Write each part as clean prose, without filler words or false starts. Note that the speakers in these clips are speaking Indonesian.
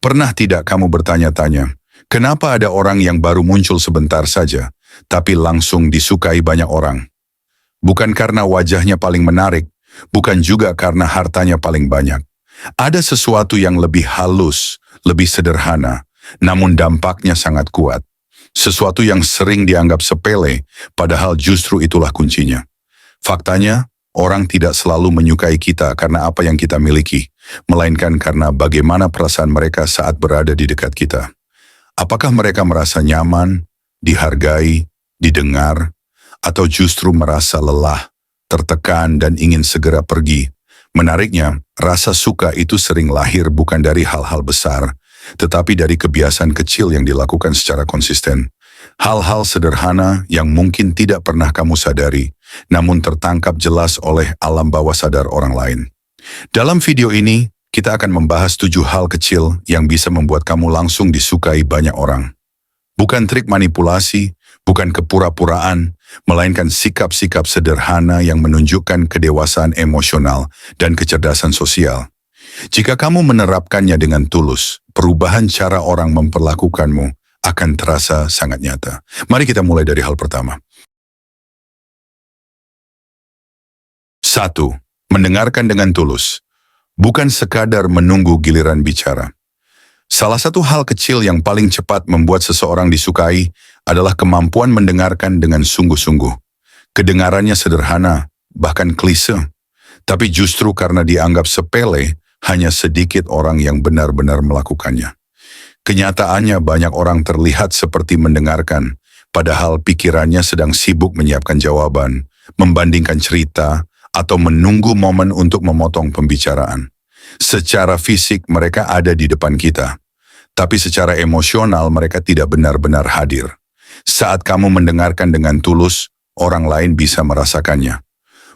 Pernah tidak kamu bertanya-tanya, kenapa ada orang yang baru muncul sebentar saja, tapi langsung disukai banyak orang? Bukan karena wajahnya paling menarik, bukan juga karena hartanya paling banyak. Ada sesuatu yang lebih halus, lebih sederhana, namun dampaknya sangat kuat. Sesuatu yang sering dianggap sepele, padahal justru itulah kuncinya. Faktanya, orang tidak selalu menyukai kita karena apa yang kita miliki, melainkan karena bagaimana perasaan mereka saat berada di dekat kita. Apakah mereka merasa nyaman, dihargai, didengar, atau justru merasa lelah, tertekan, dan ingin segera pergi? Menariknya, rasa suka itu sering lahir bukan dari hal-hal besar, tetapi dari kebiasaan kecil yang dilakukan secara konsisten. Hal-hal sederhana yang mungkin tidak pernah kamu sadari, namun tertangkap jelas oleh alam bawah sadar orang lain. Dalam video ini, kita akan membahas 7 hal kecil yang bisa membuat kamu langsung disukai banyak orang. Bukan trik manipulasi, bukan kepura-puraan, melainkan sikap-sikap sederhana yang menunjukkan kedewasaan emosional dan kecerdasan sosial. Jika kamu menerapkannya dengan tulus, perubahan cara orang memperlakukanmu akan terasa sangat nyata. Mari kita mulai dari hal pertama. 1. Mendengarkan dengan tulus. Bukan sekadar menunggu giliran bicara. Salah satu hal kecil yang paling cepat membuat seseorang disukai adalah kemampuan mendengarkan dengan sungguh-sungguh. Kedengarannya sederhana, bahkan klise. Tapi justru karena dianggap sepele, hanya sedikit orang yang benar-benar melakukannya. Kenyataannya banyak orang terlihat seperti mendengarkan, padahal pikirannya sedang sibuk menyiapkan jawaban, membandingkan cerita, atau menunggu momen untuk memotong pembicaraan. Secara fisik mereka ada di depan kita, tapi secara emosional mereka tidak benar-benar hadir. Saat kamu mendengarkan dengan tulus, orang lain bisa merasakannya.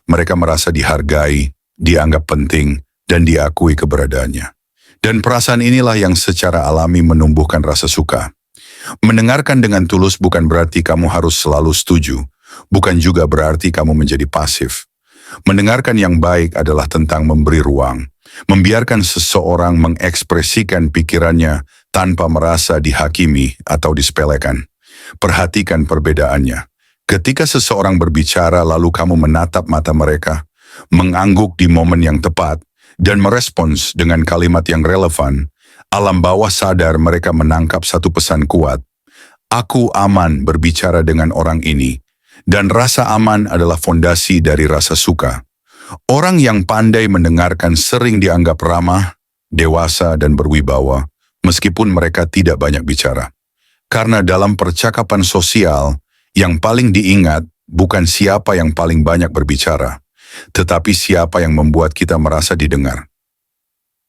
Mereka merasa dihargai, dianggap penting, dan diakui keberadaannya. Dan perasaan inilah yang secara alami menumbuhkan rasa suka. Mendengarkan dengan tulus bukan berarti kamu harus selalu setuju, bukan juga berarti kamu menjadi pasif. Mendengarkan yang baik adalah tentang memberi ruang, membiarkan seseorang mengekspresikan pikirannya tanpa merasa dihakimi atau disepelekan. Perhatikan perbedaannya. Ketika seseorang berbicara lalu kamu menatap mata mereka, mengangguk di momen yang tepat, dan merespons dengan kalimat yang relevan, alam bawah sadar mereka menangkap satu pesan kuat. Aku aman berbicara dengan orang ini. Dan rasa aman adalah fondasi dari rasa suka. Orang yang pandai mendengarkan sering dianggap ramah, dewasa, dan berwibawa, meskipun mereka tidak banyak bicara. Karena dalam percakapan sosial, yang paling diingat bukan siapa yang paling banyak berbicara, tetapi siapa yang membuat kita merasa didengar.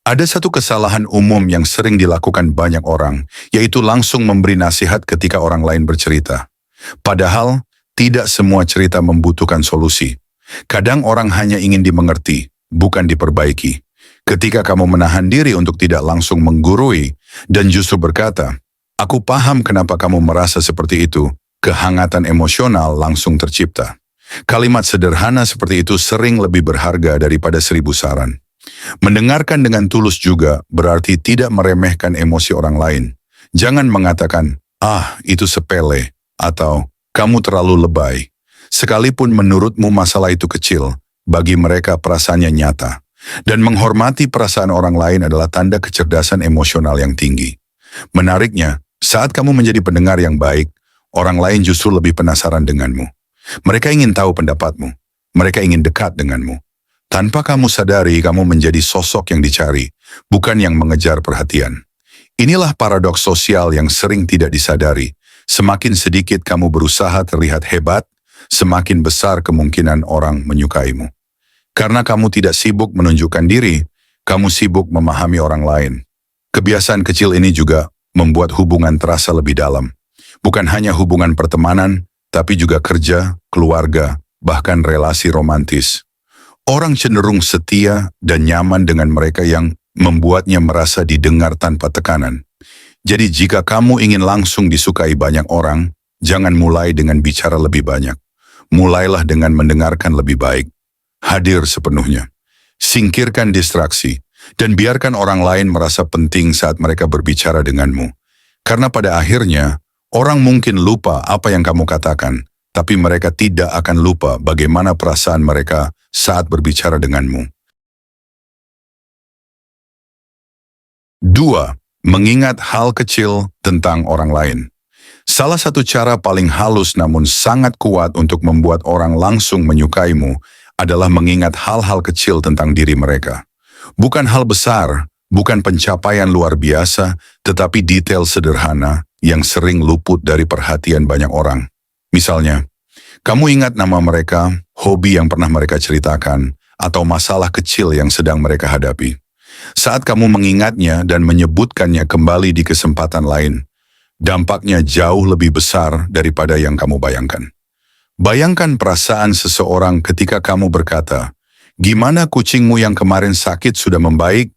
Ada satu kesalahan umum yang sering dilakukan banyak orang, yaitu langsung memberi nasihat ketika orang lain bercerita. Padahal, tidak semua cerita membutuhkan solusi. Kadang orang hanya ingin dimengerti, bukan diperbaiki. Ketika kamu menahan diri untuk tidak langsung menggurui dan justru berkata, "Aku paham kenapa kamu merasa seperti itu," kehangatan emosional langsung tercipta. Kalimat sederhana seperti itu sering lebih berharga daripada 1000 saran. Mendengarkan dengan tulus juga berarti tidak meremehkan emosi orang lain. Jangan mengatakan, itu sepele, atau kamu terlalu lebay. Sekalipun menurutmu masalah itu kecil, bagi mereka perasaannya nyata. Dan menghormati perasaan orang lain adalah tanda kecerdasan emosional yang tinggi. Menariknya, saat kamu menjadi pendengar yang baik, orang lain justru lebih penasaran denganmu. Mereka ingin tahu pendapatmu. Mereka ingin dekat denganmu. Tanpa kamu sadari, kamu menjadi sosok yang dicari, bukan yang mengejar perhatian. Inilah paradoks sosial yang sering tidak disadari. Semakin sedikit kamu berusaha terlihat hebat, semakin besar kemungkinan orang menyukaimu. Karena kamu tidak sibuk menunjukkan diri, kamu sibuk memahami orang lain. Kebiasaan kecil ini juga membuat hubungan terasa lebih dalam. Bukan hanya hubungan pertemanan, tapi juga kerja, keluarga, bahkan relasi romantis. Orang cenderung setia dan nyaman dengan mereka yang membuatnya merasa didengar tanpa tekanan. Jadi jika kamu ingin langsung disukai banyak orang, jangan mulai dengan bicara lebih banyak. Mulailah dengan mendengarkan lebih baik. Hadir sepenuhnya. Singkirkan distraksi. Dan biarkan orang lain merasa penting saat mereka berbicara denganmu. Karena pada akhirnya, orang mungkin lupa apa yang kamu katakan, tapi mereka tidak akan lupa bagaimana perasaan mereka saat berbicara denganmu. 2. Mengingat hal kecil tentang orang lain. Salah satu cara paling halus namun sangat kuat untuk membuat orang langsung menyukaimu adalah mengingat hal-hal kecil tentang diri mereka. Bukan hal besar, bukan pencapaian luar biasa, tetapi detail sederhana yang sering luput dari perhatian banyak orang. Misalnya, kamu ingat nama mereka, hobi yang pernah mereka ceritakan, atau masalah kecil yang sedang mereka hadapi. Saat kamu mengingatnya dan menyebutkannya kembali di kesempatan lain, dampaknya jauh lebih besar daripada yang kamu bayangkan. Bayangkan perasaan seseorang ketika kamu berkata, "Gimana kucingmu yang kemarin sakit sudah membaik?"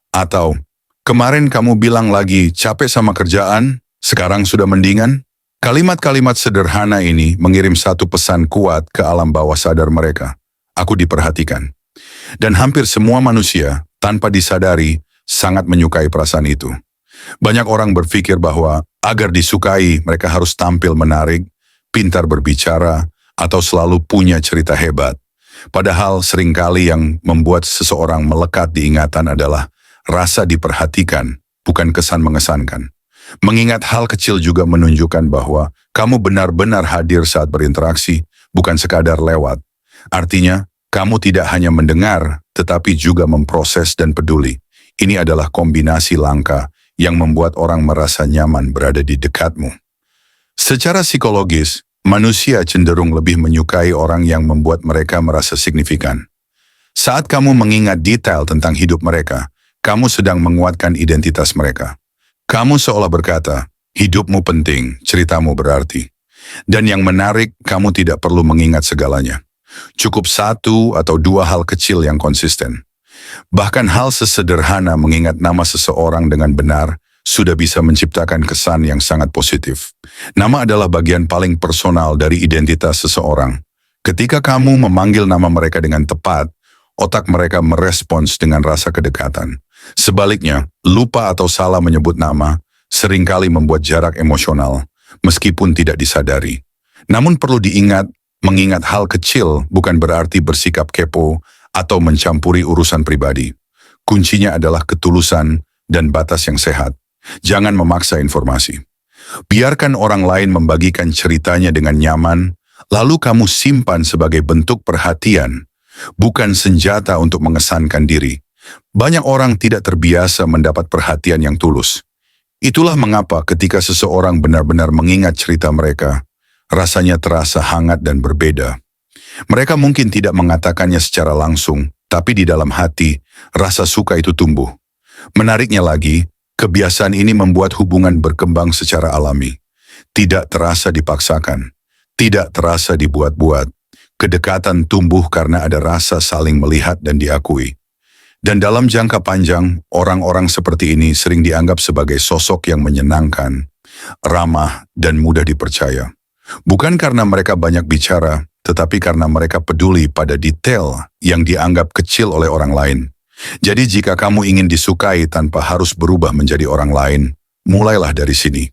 Atau, "Kemarin kamu bilang lagi capek sama kerjaan, sekarang sudah mendingan?" Kalimat-kalimat sederhana ini mengirim satu pesan kuat ke alam bawah sadar mereka. Aku diperhatikan. Dan hampir semua manusia, tanpa disadari, sangat menyukai perasaan itu. Banyak orang berpikir bahwa agar disukai mereka harus tampil menarik, pintar berbicara, atau selalu punya cerita hebat. Padahal seringkali yang membuat seseorang melekat di ingatan adalah rasa diperhatikan, bukan kesan mengesankan. Mengingat hal kecil juga menunjukkan bahwa kamu benar-benar hadir saat berinteraksi, bukan sekadar lewat. Artinya, kamu tidak hanya mendengar, tetapi juga memproses dan peduli. Ini adalah kombinasi langka yang membuat orang merasa nyaman berada di dekatmu. Secara psikologis, manusia cenderung lebih menyukai orang yang membuat mereka merasa signifikan. Saat kamu mengingat detail tentang hidup mereka, kamu sedang menguatkan identitas mereka. Kamu seolah berkata, hidupmu penting, ceritamu berarti. Dan yang menarik, kamu tidak perlu mengingat segalanya. Cukup satu atau dua hal kecil yang konsisten. Bahkan hal sesederhana mengingat nama seseorang dengan benar sudah bisa menciptakan kesan yang sangat positif. Nama adalah bagian paling personal dari identitas seseorang. Ketika kamu memanggil nama mereka dengan tepat, otak mereka merespons dengan rasa kedekatan. Sebaliknya, lupa atau salah menyebut nama seringkali membuat jarak emosional, meskipun tidak disadari. Namun perlu diingat, mengingat hal kecil bukan berarti bersikap kepo atau mencampuri urusan pribadi. Kuncinya adalah ketulusan dan batas yang sehat. Jangan memaksa informasi. Biarkan orang lain membagikan ceritanya dengan nyaman, lalu kamu simpan sebagai bentuk perhatian, bukan senjata untuk mengesankan diri. Banyak orang tidak terbiasa mendapat perhatian yang tulus. Itulah mengapa ketika seseorang benar-benar mengingat cerita mereka, rasanya terasa hangat dan berbeda. Mereka mungkin tidak mengatakannya secara langsung, tapi di dalam hati, rasa suka itu tumbuh. Menariknya lagi, kebiasaan ini membuat hubungan berkembang secara alami. Tidak terasa dipaksakan, tidak terasa dibuat-buat. Kedekatan tumbuh karena ada rasa saling melihat dan diakui. Dan dalam jangka panjang, orang-orang seperti ini sering dianggap sebagai sosok yang menyenangkan, ramah, dan mudah dipercaya. Bukan karena mereka banyak bicara, tetapi karena mereka peduli pada detail yang dianggap kecil oleh orang lain. Jadi jika kamu ingin disukai tanpa harus berubah menjadi orang lain, mulailah dari sini.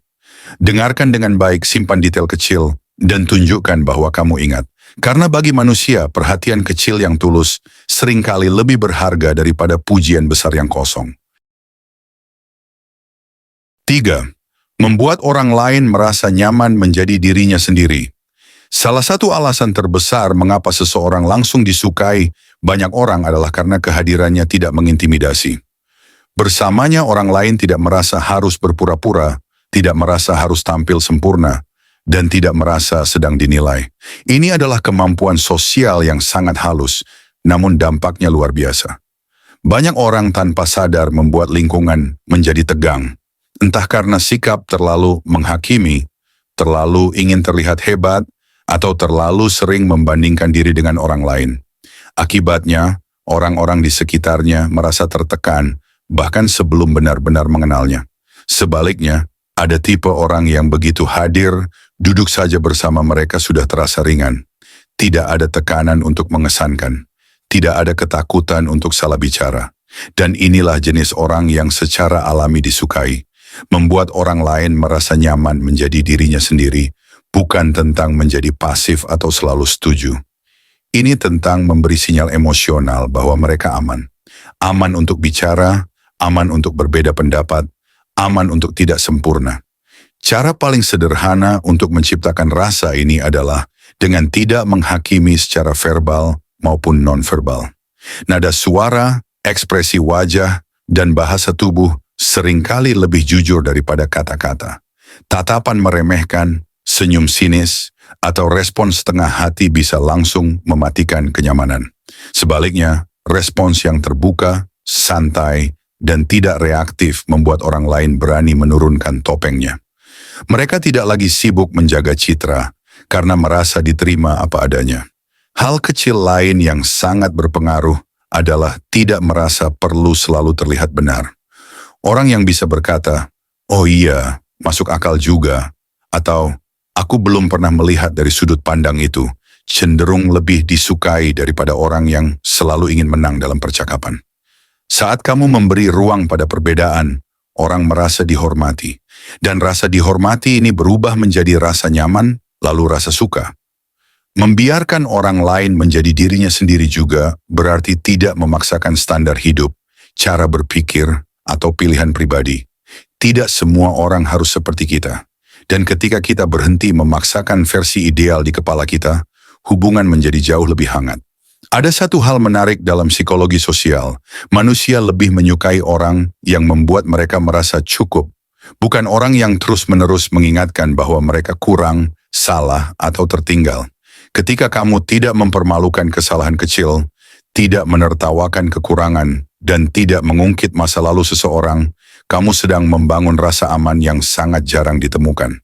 Dengarkan dengan baik, simpan detail kecil, dan tunjukkan bahwa kamu ingat. Karena bagi manusia, perhatian kecil yang tulus seringkali lebih berharga daripada pujian besar yang kosong. 3. Membuat orang lain merasa nyaman menjadi dirinya sendiri. Salah satu alasan terbesar mengapa seseorang langsung disukai banyak orang adalah karena kehadirannya tidak mengintimidasi. Bersamanya orang lain tidak merasa harus berpura-pura, tidak merasa harus tampil sempurna, dan tidak merasa sedang dinilai. Ini adalah kemampuan sosial yang sangat halus, namun dampaknya luar biasa. Banyak orang tanpa sadar membuat lingkungan menjadi tegang. Entah karena sikap terlalu menghakimi, terlalu ingin terlihat hebat, atau terlalu sering membandingkan diri dengan orang lain. Akibatnya, orang-orang di sekitarnya merasa tertekan, bahkan sebelum benar-benar mengenalnya. Sebaliknya, ada tipe orang yang begitu hadir, duduk saja bersama mereka sudah terasa ringan. Tidak ada tekanan untuk mengesankan. Tidak ada ketakutan untuk salah bicara. Dan inilah jenis orang yang secara alami disukai, membuat orang lain merasa nyaman menjadi dirinya sendiri, bukan tentang menjadi pasif atau selalu setuju. Ini tentang memberi sinyal emosional bahwa mereka aman. Aman untuk bicara, aman untuk berbeda pendapat, aman untuk tidak sempurna. Cara paling sederhana untuk menciptakan rasa ini adalah dengan tidak menghakimi secara verbal maupun nonverbal. Nada suara, ekspresi wajah, dan bahasa tubuh seringkali lebih jujur daripada kata-kata. Tatapan meremehkan, senyum sinis, atau respon setengah hati bisa langsung mematikan kenyamanan. Sebaliknya, respons yang terbuka, santai, dan tidak reaktif membuat orang lain berani menurunkan topengnya. Mereka tidak lagi sibuk menjaga citra karena merasa diterima apa adanya. Hal kecil lain yang sangat berpengaruh adalah tidak merasa perlu selalu terlihat benar. Orang yang bisa berkata, "Oh iya, masuk akal juga," atau "Aku belum pernah melihat dari sudut pandang itu," cenderung lebih disukai daripada orang yang selalu ingin menang dalam percakapan. Saat kamu memberi ruang pada perbedaan, orang merasa dihormati. Dan rasa dihormati ini berubah menjadi rasa nyaman, lalu rasa suka. Membiarkan orang lain menjadi dirinya sendiri juga berarti tidak memaksakan standar hidup, cara berpikir, atau pilihan pribadi. Tidak semua orang harus seperti kita. Dan ketika kita berhenti memaksakan versi ideal di kepala kita, hubungan menjadi jauh lebih hangat. Ada satu hal menarik dalam psikologi sosial. Manusia lebih menyukai orang yang membuat mereka merasa cukup, bukan orang yang terus-menerus mengingatkan bahwa mereka kurang, salah, atau tertinggal. Ketika kamu tidak mempermalukan kesalahan kecil, tidak menertawakan kekurangan, dan tidak mengungkit masa lalu seseorang, kamu sedang membangun rasa aman yang sangat jarang ditemukan.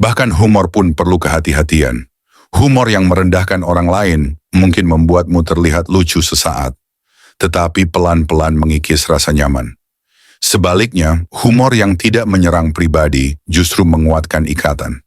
Bahkan humor pun perlu kehati-hatian. Humor yang merendahkan orang lain mungkin membuatmu terlihat lucu sesaat, tetapi pelan-pelan mengikis rasa nyaman. Sebaliknya, humor yang tidak menyerang pribadi justru menguatkan ikatan.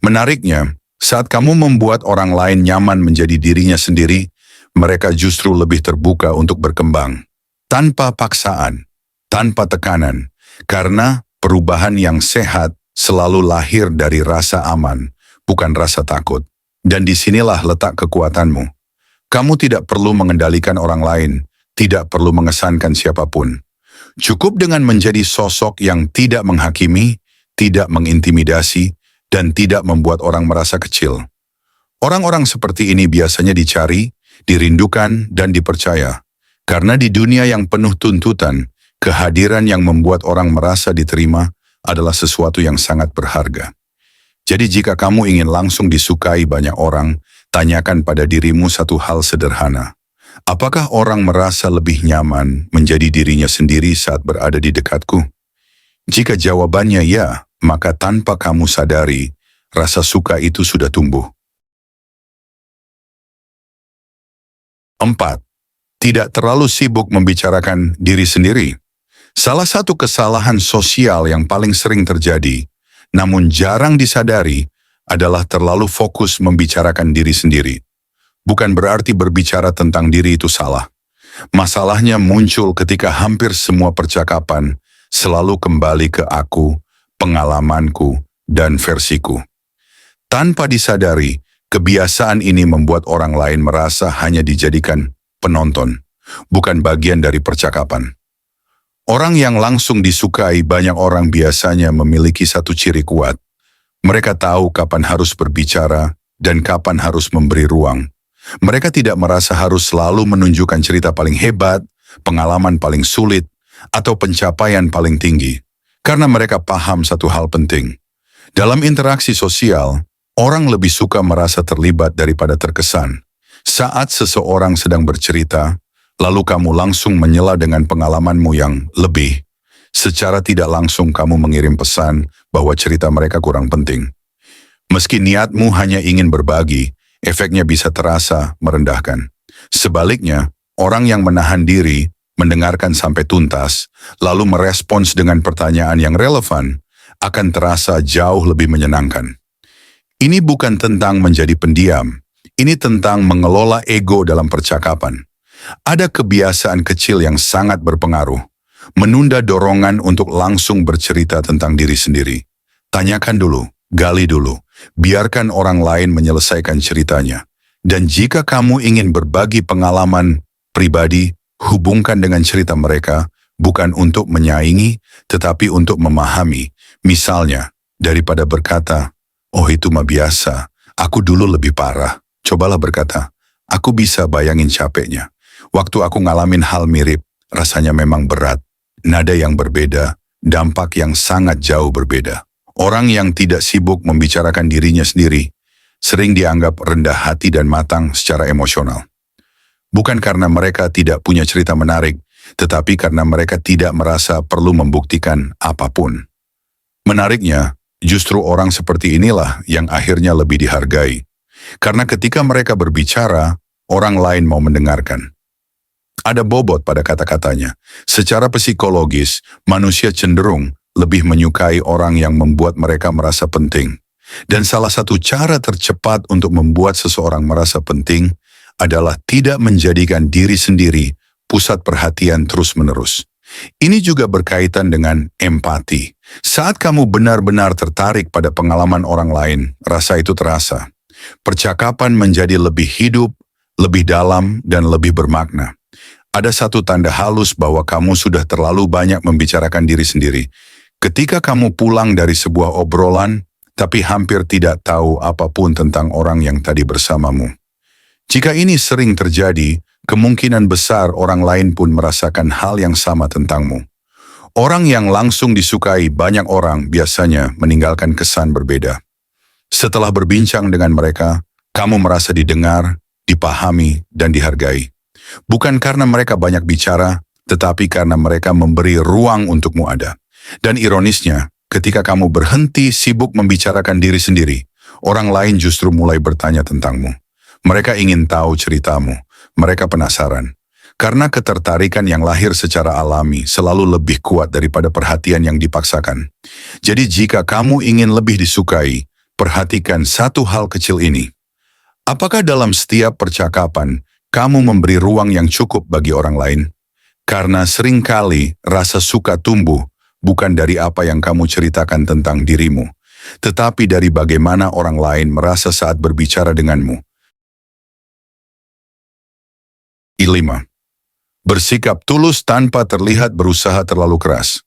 Menariknya, saat kamu membuat orang lain nyaman menjadi dirinya sendiri, mereka justru lebih terbuka untuk berkembang. Tanpa paksaan, tanpa tekanan, karena perubahan yang sehat selalu lahir dari rasa aman, bukan rasa takut. Dan disinilah letak kekuatanmu. Kamu tidak perlu mengendalikan orang lain, tidak perlu mengesankan siapapun. Cukup dengan menjadi sosok yang tidak menghakimi, tidak mengintimidasi, dan tidak membuat orang merasa kecil. Orang-orang seperti ini biasanya dicari, dirindukan, dan dipercaya. Karena di dunia yang penuh tuntutan, kehadiran yang membuat orang merasa diterima adalah sesuatu yang sangat berharga. Jadi jika kamu ingin langsung disukai banyak orang, tanyakan pada dirimu satu hal sederhana. Apakah orang merasa lebih nyaman menjadi dirinya sendiri saat berada di dekatku? Jika jawabannya ya, maka tanpa kamu sadari, rasa suka itu sudah tumbuh. 4. Tidak terlalu sibuk membicarakan diri sendiri. Salah satu kesalahan sosial yang paling sering terjadi, namun jarang disadari, adalah terlalu fokus membicarakan diri sendiri. Bukan berarti berbicara tentang diri itu salah. Masalahnya muncul ketika hampir semua percakapan selalu kembali ke aku, pengalamanku, dan versiku. Tanpa disadari, kebiasaan ini membuat orang lain merasa hanya dijadikan penonton, bukan bagian dari percakapan. Orang yang langsung disukai banyak orang biasanya memiliki satu ciri kuat. Mereka tahu kapan harus berbicara dan kapan harus memberi ruang. Mereka tidak merasa harus selalu menunjukkan cerita paling hebat, pengalaman paling sulit, atau pencapaian paling tinggi. Karena mereka paham satu hal penting. Dalam interaksi sosial, orang lebih suka merasa terlibat daripada terkesan. Saat seseorang sedang bercerita, lalu kamu langsung menyela dengan pengalamanmu yang lebih. Secara tidak langsung kamu mengirim pesan bahwa cerita mereka kurang penting. Meski niatmu hanya ingin berbagi, efeknya bisa terasa merendahkan. Sebaliknya, orang yang menahan diri, mendengarkan sampai tuntas, lalu merespons dengan pertanyaan yang relevan, akan terasa jauh lebih menyenangkan. Ini bukan tentang menjadi pendiam, ini tentang mengelola ego dalam percakapan. Ada kebiasaan kecil yang sangat berpengaruh. Menunda dorongan untuk langsung bercerita tentang diri sendiri. Tanyakan dulu, gali dulu, biarkan orang lain menyelesaikan ceritanya. Dan jika kamu ingin berbagi pengalaman pribadi, hubungkan dengan cerita mereka, bukan untuk menyaingi, tetapi untuk memahami. Misalnya, daripada berkata, "Oh itu mah biasa, aku dulu lebih parah." Cobalah berkata, "Aku bisa bayangin capeknya. Waktu aku ngalamin hal mirip, rasanya memang berat. Nada yang berbeda, dampak yang sangat jauh berbeda." Orang yang tidak sibuk membicarakan dirinya sendiri, sering dianggap rendah hati dan matang secara emosional. Bukan karena mereka tidak punya cerita menarik, tetapi karena mereka tidak merasa perlu membuktikan apapun. Menariknya, justru orang seperti inilah yang akhirnya lebih dihargai. Karena ketika mereka berbicara, orang lain mau mendengarkan. Ada bobot pada kata-katanya. Secara psikologis, manusia cenderung lebih menyukai orang yang membuat mereka merasa penting. Dan salah satu cara tercepat untuk membuat seseorang merasa penting adalah tidak menjadikan diri sendiri pusat perhatian terus-menerus. Ini juga berkaitan dengan empati. Saat kamu benar-benar tertarik pada pengalaman orang lain, rasa itu terasa. Percakapan menjadi lebih hidup, lebih dalam, dan lebih bermakna. Ada satu tanda halus bahwa kamu sudah terlalu banyak membicarakan diri sendiri. Ketika kamu pulang dari sebuah obrolan, tapi hampir tidak tahu apapun tentang orang yang tadi bersamamu. Jika ini sering terjadi, kemungkinan besar orang lain pun merasakan hal yang sama tentangmu. Orang yang langsung disukai banyak orang biasanya meninggalkan kesan berbeda. Setelah berbincang dengan mereka, kamu merasa didengar, dipahami, dan dihargai. Bukan karena mereka banyak bicara, tetapi karena mereka memberi ruang untukmu ada. Dan ironisnya, ketika kamu berhenti sibuk membicarakan diri sendiri, orang lain justru mulai bertanya tentangmu. Mereka ingin tahu ceritamu, mereka penasaran. Karena ketertarikan yang lahir secara alami selalu lebih kuat daripada perhatian yang dipaksakan. Jadi jika kamu ingin lebih disukai, perhatikan satu hal kecil ini. Apakah dalam setiap percakapan, kamu memberi ruang yang cukup bagi orang lain? Karena seringkali rasa suka tumbuh bukan dari apa yang kamu ceritakan tentang dirimu, tetapi dari bagaimana orang lain merasa saat berbicara denganmu. 5. Bersikap tulus tanpa terlihat berusaha terlalu keras.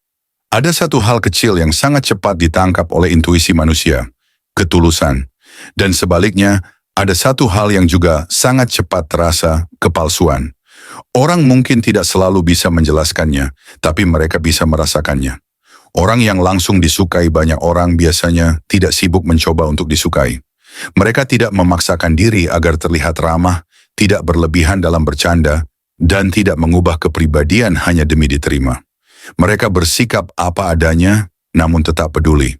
Ada satu hal kecil yang sangat cepat ditangkap oleh intuisi manusia, ketulusan. Dan sebaliknya, ada satu hal yang juga sangat cepat terasa, kepalsuan. Orang mungkin tidak selalu bisa menjelaskannya, tapi mereka bisa merasakannya. Orang yang langsung disukai banyak orang biasanya tidak sibuk mencoba untuk disukai. Mereka tidak memaksakan diri agar terlihat ramah, tidak berlebihan dalam bercanda, dan tidak mengubah kepribadian hanya demi diterima. Mereka bersikap apa adanya, namun tetap peduli.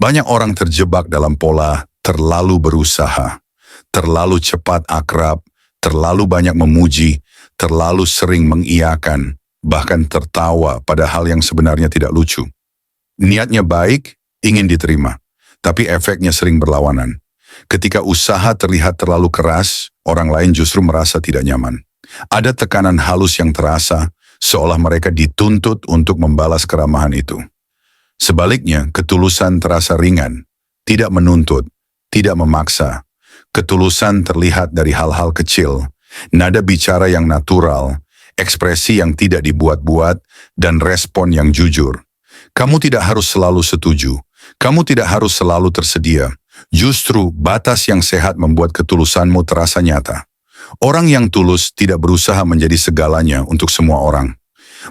Banyak orang terjebak dalam pola terlalu berusaha. Terlalu cepat akrab, terlalu banyak memuji, terlalu sering mengiyakan, bahkan tertawa pada hal yang sebenarnya tidak lucu. Niatnya baik, ingin diterima, tapi efeknya sering berlawanan. Ketika usaha terlihat terlalu keras, orang lain justru merasa tidak nyaman. Ada tekanan halus yang terasa, seolah mereka dituntut untuk membalas keramahan itu. Sebaliknya, ketulusan terasa ringan, tidak menuntut, tidak memaksa. Ketulusan terlihat dari hal-hal kecil, nada bicara yang natural, ekspresi yang tidak dibuat-buat, dan respon yang jujur. Kamu tidak harus selalu setuju, kamu tidak harus selalu tersedia. Justru batas yang sehat membuat ketulusanmu terasa nyata. Orang yang tulus tidak berusaha menjadi segalanya untuk semua orang.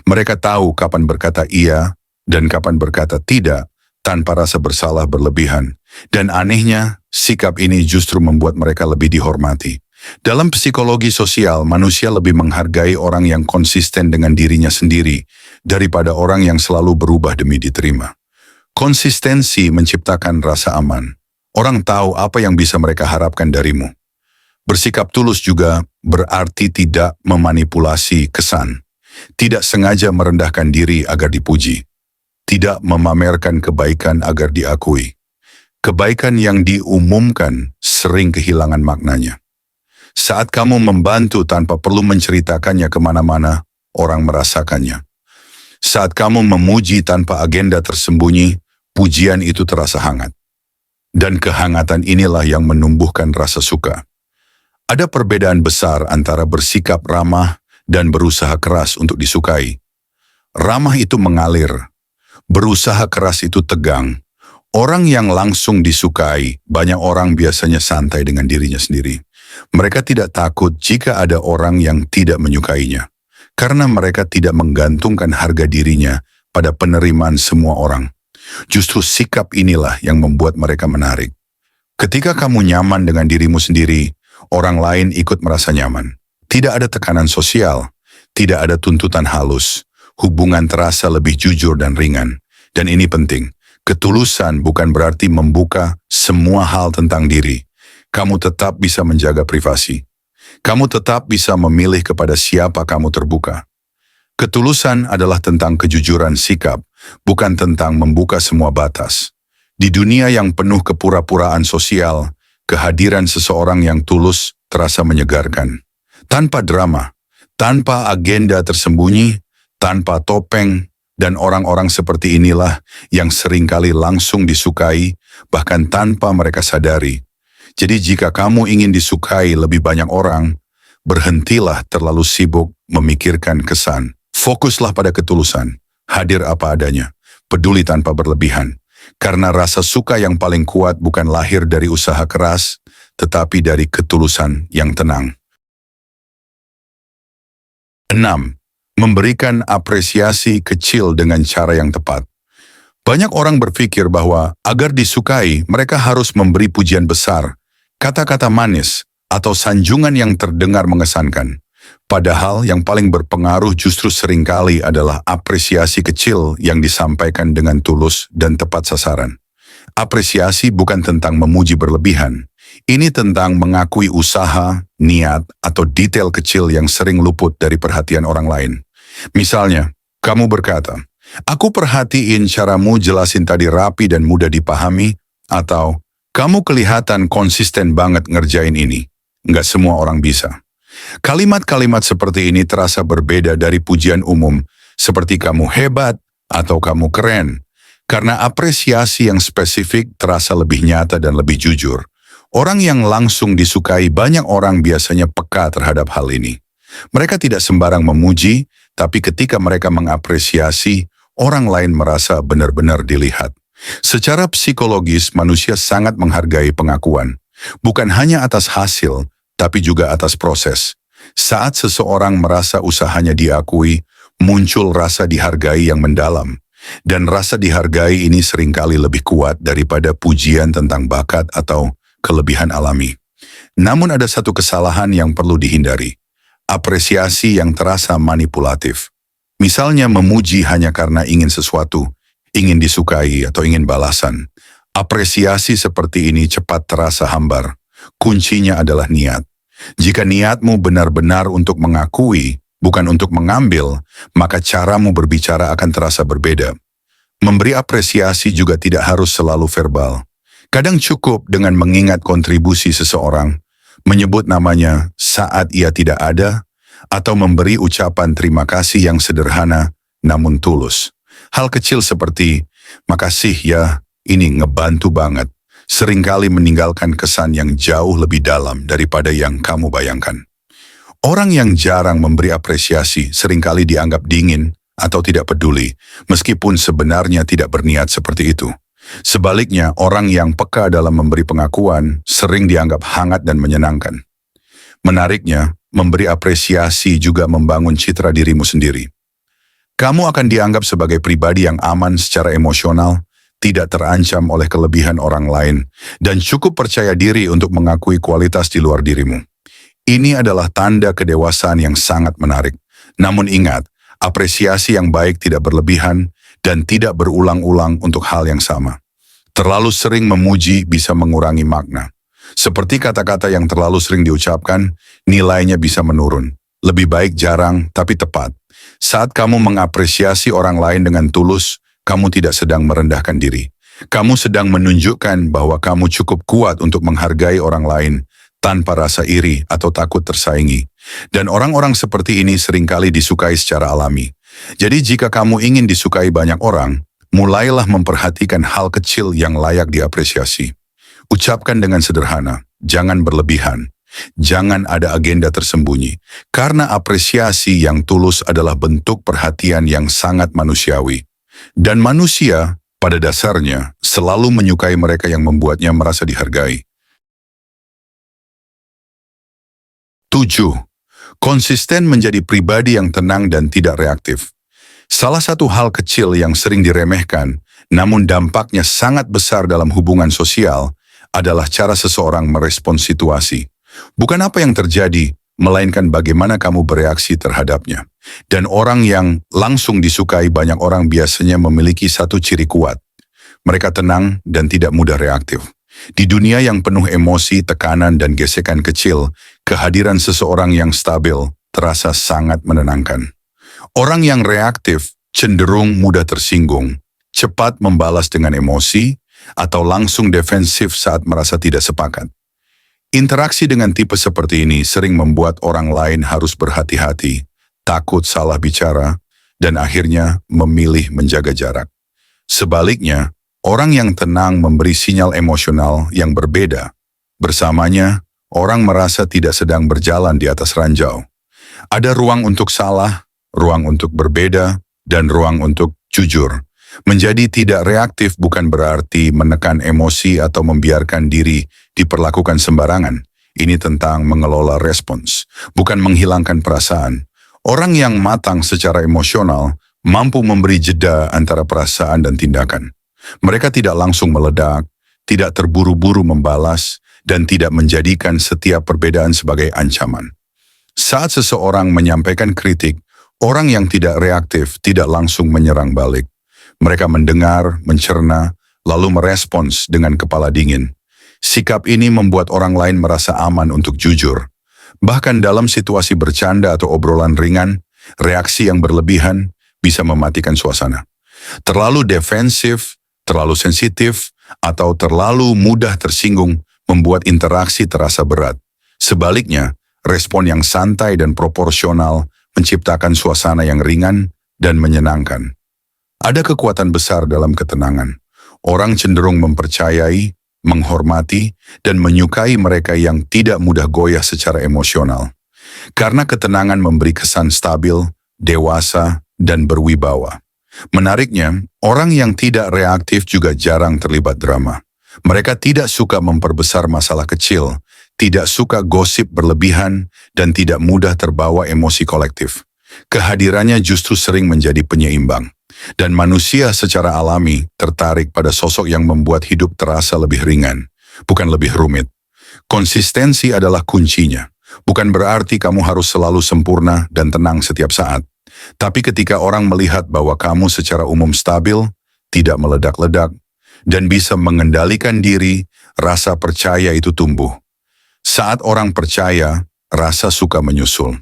Mereka tahu kapan berkata iya dan kapan berkata tidak, tanpa rasa bersalah berlebihan. Dan anehnya, sikap ini justru membuat mereka lebih dihormati. Dalam psikologi sosial, manusia lebih menghargai orang yang konsisten dengan dirinya sendiri daripada orang yang selalu berubah demi diterima. Konsistensi menciptakan rasa aman. Orang tahu apa yang bisa mereka harapkan darimu. Bersikap tulus juga berarti tidak memanipulasi kesan. Tidak sengaja merendahkan diri agar dipuji. Tidak memamerkan kebaikan agar diakui. Kebaikan yang diumumkan sering kehilangan maknanya. Saat kamu membantu tanpa perlu menceritakannya kemana-mana, orang merasakannya. Saat kamu memuji tanpa agenda tersembunyi, pujian itu terasa hangat. Dan kehangatan inilah yang menumbuhkan rasa suka. Ada perbedaan besar antara bersikap ramah dan berusaha keras untuk disukai. Ramah itu mengalir, berusaha keras itu tegang. Orang yang langsung disukai, banyak orang biasanya santai dengan dirinya sendiri. Mereka tidak takut jika ada orang yang tidak menyukainya, karena mereka tidak menggantungkan harga dirinya pada penerimaan semua orang. Justru sikap inilah yang membuat mereka menarik. Ketika kamu nyaman dengan dirimu sendiri, orang lain ikut merasa nyaman. Tidak ada tekanan sosial, tidak ada tuntutan halus. Hubungan terasa lebih jujur dan ringan. Dan ini penting. Ketulusan bukan berarti membuka semua hal tentang diri. Kamu tetap bisa menjaga privasi. Kamu tetap bisa memilih kepada siapa kamu terbuka. Ketulusan adalah tentang kejujuran sikap, bukan tentang membuka semua batas. Di dunia yang penuh kepura-puraan sosial, kehadiran seseorang yang tulus terasa menyegarkan. Tanpa drama, tanpa agenda tersembunyi, tanpa topeng, dan orang-orang seperti inilah yang seringkali langsung disukai, bahkan tanpa mereka sadari. Jadi jika kamu ingin disukai lebih banyak orang, berhentilah terlalu sibuk memikirkan kesan. Fokuslah pada ketulusan, hadir apa adanya, peduli tanpa berlebihan. Karena rasa suka yang paling kuat bukan lahir dari usaha keras, tetapi dari ketulusan yang tenang. 6. Memberikan apresiasi kecil dengan cara yang tepat. Banyak orang berpikir bahwa agar disukai, mereka harus memberi pujian besar, kata-kata manis, atau sanjungan yang terdengar mengesankan. Padahal yang paling berpengaruh justru seringkali adalah apresiasi kecil yang disampaikan dengan tulus dan tepat sasaran. Apresiasi bukan tentang memuji berlebihan. Ini tentang mengakui usaha, niat, atau detail kecil yang sering luput dari perhatian orang lain. Misalnya, kamu berkata, "Aku perhatiin caramu jelasin tadi rapi dan mudah dipahami," atau "Kamu kelihatan konsisten banget ngerjain ini." Nggak semua orang bisa. Kalimat-kalimat seperti ini terasa berbeda dari pujian umum, seperti "kamu hebat" atau "kamu keren." Karena apresiasi yang spesifik terasa lebih nyata dan lebih jujur. Orang yang langsung disukai banyak orang biasanya peka terhadap hal ini. Mereka tidak sembarang memuji, tapi ketika mereka mengapresiasi, orang lain merasa benar-benar dilihat. Secara psikologis, manusia sangat menghargai pengakuan. Bukan hanya atas hasil, tapi juga atas proses. Saat seseorang merasa usahanya diakui, muncul rasa dihargai yang mendalam. Dan rasa dihargai ini seringkali lebih kuat daripada pujian tentang bakat atau kelebihan alami. Namun ada satu kesalahan yang perlu dihindari. Apresiasi yang terasa manipulatif. Misalnya memuji hanya karena ingin sesuatu, ingin disukai atau ingin balasan. Apresiasi seperti ini cepat terasa hambar. Kuncinya adalah niat. Jika niatmu benar-benar untuk mengakui, bukan untuk mengambil, maka caramu berbicara akan terasa berbeda. Memberi apresiasi juga tidak harus selalu verbal. Kadang cukup dengan mengingat kontribusi seseorang, menyebut namanya saat ia tidak ada, atau memberi ucapan terima kasih yang sederhana namun tulus. Hal kecil seperti, "Makasih ya, ini ngebantu banget," seringkali meninggalkan kesan yang jauh lebih dalam daripada yang kamu bayangkan. Orang yang jarang memberi apresiasi seringkali dianggap dingin atau tidak peduli, meskipun sebenarnya tidak berniat seperti itu. Sebaliknya, orang yang peka dalam memberi pengakuan sering dianggap hangat dan menyenangkan. Menariknya, memberi apresiasi juga membangun citra dirimu sendiri. Kamu akan dianggap sebagai pribadi yang aman secara emosional, tidak terancam oleh kelebihan orang lain, dan cukup percaya diri untuk mengakui kualitas di luar dirimu. Ini adalah tanda kedewasaan yang sangat menarik. Namun ingat, apresiasi yang baik tidak berlebihan dan tidak berulang-ulang untuk hal yang sama. Terlalu sering memuji bisa mengurangi makna. Seperti kata-kata yang terlalu sering diucapkan, nilainya bisa menurun. Lebih baik jarang, tapi tepat. Saat kamu mengapresiasi orang lain dengan tulus, kamu tidak sedang merendahkan diri. Kamu sedang menunjukkan bahwa kamu cukup kuat untuk menghargai orang lain tanpa rasa iri atau takut tersaingi. Dan orang-orang seperti ini seringkali disukai secara alami. Jadi jika kamu ingin disukai banyak orang, mulailah memperhatikan hal kecil yang layak diapresiasi. Ucapkan dengan sederhana, jangan berlebihan. Jangan ada agenda tersembunyi, karena apresiasi yang tulus adalah bentuk perhatian yang sangat manusiawi. Dan manusia, pada dasarnya, selalu menyukai mereka yang membuatnya merasa dihargai. 7. Konsisten menjadi pribadi yang tenang dan tidak reaktif. Salah satu hal kecil yang sering diremehkan, namun dampaknya sangat besar dalam hubungan sosial, adalah cara seseorang merespons situasi. Bukan apa yang terjadi, melainkan bagaimana kamu bereaksi terhadapnya. Dan orang yang langsung disukai banyak orang biasanya memiliki satu ciri kuat. Mereka tenang dan tidak mudah reaktif. Di dunia yang penuh emosi, tekanan, dan gesekan kecil, kehadiran seseorang yang stabil terasa sangat menenangkan. Orang yang reaktif cenderung mudah tersinggung, cepat membalas dengan emosi, atau langsung defensif saat merasa tidak sepakat. Interaksi dengan tipe seperti ini sering membuat orang lain harus berhati-hati, takut salah bicara, dan akhirnya memilih menjaga jarak. Sebaliknya, orang yang tenang memberi sinyal emosional yang berbeda. Bersamanya, orang merasa tidak sedang berjalan di atas ranjau. Ada ruang untuk salah, ruang untuk berbeda, dan ruang untuk jujur. Menjadi tidak reaktif bukan berarti menekan emosi atau membiarkan diri diperlakukan sembarangan. Ini tentang mengelola respons, bukan menghilangkan perasaan. Orang yang matang secara emosional mampu memberi jeda antara perasaan dan tindakan. Mereka tidak langsung meledak, tidak terburu-buru membalas, dan tidak menjadikan setiap perbedaan sebagai ancaman. Saat seseorang menyampaikan kritik, orang yang tidak reaktif tidak langsung menyerang balik. Mereka mendengar, mencerna, lalu merespons dengan kepala dingin. Sikap ini membuat orang lain merasa aman untuk jujur. Bahkan dalam situasi bercanda atau obrolan ringan, reaksi yang berlebihan bisa mematikan suasana. Terlalu defensif, terlalu sensitif, atau terlalu mudah tersinggung membuat interaksi terasa berat. Sebaliknya, respon yang santai dan proporsional menciptakan suasana yang ringan dan menyenangkan. Ada kekuatan besar dalam ketenangan. Orang cenderung mempercayai, menghormati, dan menyukai mereka yang tidak mudah goyah secara emosional. Karena ketenangan memberi kesan stabil, dewasa, dan berwibawa. Menariknya, orang yang tidak reaktif juga jarang terlibat drama. Mereka tidak suka memperbesar masalah kecil, tidak suka gosip berlebihan, dan tidak mudah terbawa emosi kolektif. Kehadirannya justru sering menjadi penyeimbang. Dan manusia secara alami tertarik pada sosok yang membuat hidup terasa lebih ringan, bukan lebih rumit. Konsistensi adalah kuncinya. Bukan berarti kamu harus selalu sempurna dan tenang setiap saat. Tapi ketika orang melihat bahwa kamu secara umum stabil, tidak meledak-ledak, dan bisa mengendalikan diri, rasa percaya itu tumbuh. Saat orang percaya, rasa suka menyusul.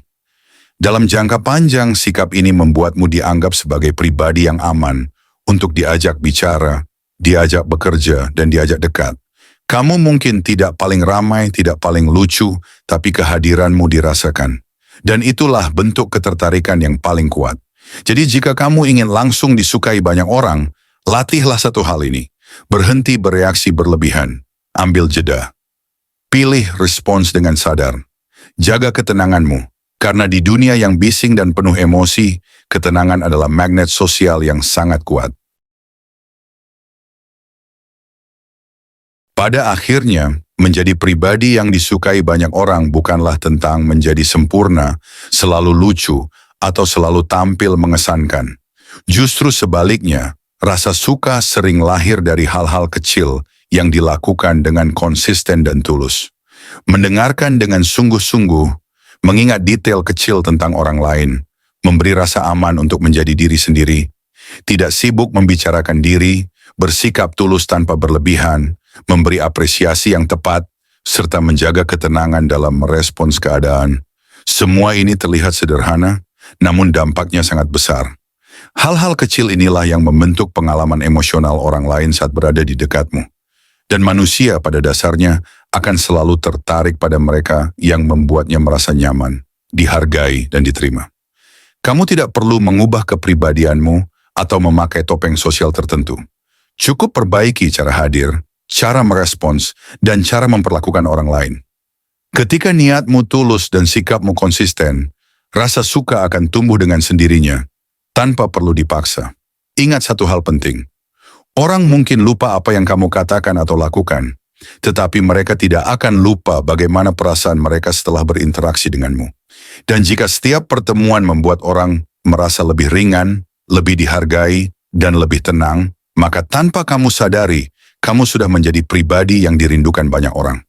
Dalam jangka panjang, sikap ini membuatmu dianggap sebagai pribadi yang aman untuk diajak bicara, diajak bekerja, dan diajak dekat. Kamu mungkin tidak paling ramai, tidak paling lucu, tapi kehadiranmu dirasakan. Dan itulah bentuk ketertarikan yang paling kuat. Jadi jika kamu ingin langsung disukai banyak orang, latihlah satu hal ini. Berhenti bereaksi berlebihan. Ambil jeda. Pilih respons dengan sadar. Jaga ketenanganmu. Karena di dunia yang bising dan penuh emosi, ketenangan adalah magnet sosial yang sangat kuat. Pada akhirnya, menjadi pribadi yang disukai banyak orang bukanlah tentang menjadi sempurna, selalu lucu, atau selalu tampil mengesankan. Justru sebaliknya, rasa suka sering lahir dari hal-hal kecil yang dilakukan dengan konsisten dan tulus. Mendengarkan dengan sungguh-sungguh, mengingat detail kecil tentang orang lain, memberi rasa aman untuk menjadi diri sendiri, tidak sibuk membicarakan diri, bersikap tulus tanpa berlebihan, memberi apresiasi yang tepat, serta menjaga ketenangan dalam merespons keadaan. Semua ini terlihat sederhana, namun dampaknya sangat besar. Hal-hal kecil inilah yang membentuk pengalaman emosional orang lain saat berada di dekatmu. Dan manusia pada dasarnya akan selalu tertarik pada mereka yang membuatnya merasa nyaman, dihargai, dan diterima. Kamu tidak perlu mengubah kepribadianmu atau memakai topeng sosial tertentu. Cukup perbaiki cara hadir, cara merespons, dan cara memperlakukan orang lain. Ketika niatmu tulus dan sikapmu konsisten, rasa suka akan tumbuh dengan sendirinya, tanpa perlu dipaksa. Ingat satu hal penting. Orang mungkin lupa apa yang kamu katakan atau lakukan, tetapi mereka tidak akan lupa bagaimana perasaan mereka setelah berinteraksi denganmu. Dan jika setiap pertemuan membuat orang merasa lebih ringan, lebih dihargai, dan lebih tenang, maka tanpa kamu sadari, kamu sudah menjadi pribadi yang dirindukan banyak orang.